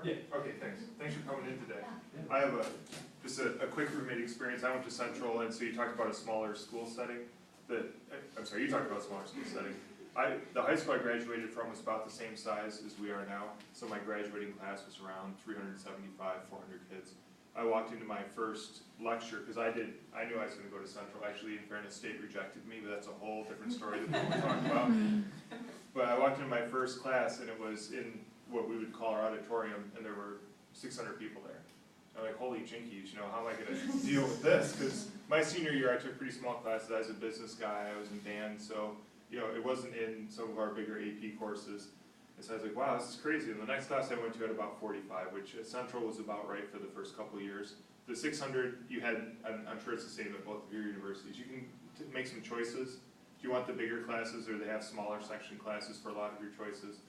Okay, thanks. Thanks for coming in today. I have just a quick roommate experience. I went to Central, and so you talked about a smaller school setting. I'm sorry, you talked about a smaller school setting. The high school I graduated from was about the same size as we are now, so my graduating class was around 375, 400 kids. I walked into my first lecture, because I knew I was going to go to Central. Actually, in fairness, State rejected me, but that's a whole different story that we won't talk about. But I walked into my first class, and it was in what we would call our auditorium, and there were 600 people there. I'm like, holy jinkies, how am I going to deal with this? Because my senior year, I took pretty small classes. I was a business guy, I was in band, so it wasn't in some of our bigger AP courses. And so I was like, wow, this is crazy. And the next class I went to had about 45, which at Central was about right for the first couple of years. The 600, you had, I'm sure it's the same at both of your universities. You can make some choices. Do you want the bigger classes, or they have smaller section classes for a lot of your choices?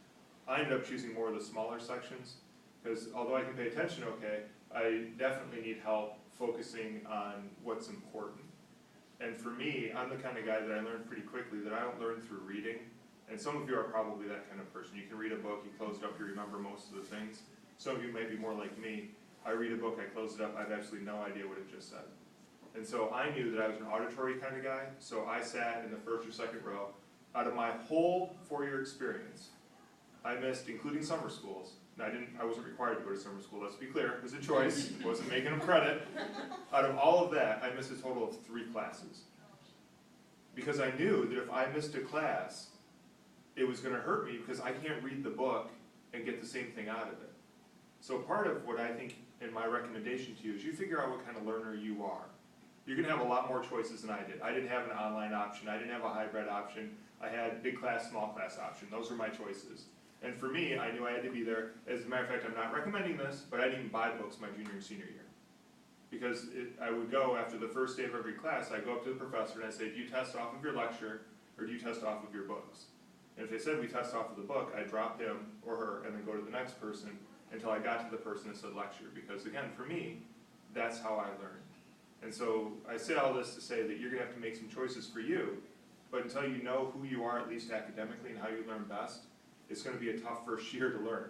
I ended up choosing more of the smaller sections, because although I can pay attention okay, I definitely need help focusing on what's important. And for me, I'm the kind of guy that I learn pretty quickly, that I don't learn through reading. And some of you are probably that kind of person. You can read a book, you close it up, you remember most of the things. Some of you might be more like me. I read a book, I close it up, I have absolutely no idea what it just said. And so I knew that I was an auditory kind of guy, so I sat in the first or second row. Out of my whole four-year experience, I missed, including summer schools. Now, I wasn't required to go to summer school, let's be clear, it was a choice, I wasn't making them credit. Out of all of that, I missed a total of 3 classes. Because I knew that if I missed a class, it was going to hurt me, because I can't read the book and get the same thing out of it. So part of what I think, in my recommendation to you, is you figure out what kind of learner you are. You're going to have a lot more choices than I did. I didn't have an online option, I didn't have a hybrid option, I had big class, small class option. Those were my choices. And for me, I knew I had to be there. As a matter of fact, I'm not recommending this, but I didn't even buy books my junior and senior year. Because I would go, after the first day of every class, I'd go up to the professor and I'd say, do you test off of your lecture, or do you test off of your books? And if they said we test off of the book, I'd drop him or her and then go to the next person until I got to the person that said lecture. Because again, for me, that's how I learn. And so I say all this to say that you're going to have to make some choices for you, but until you know who you are, at least academically, and how you learn best, it's going to be a tough first year to learn.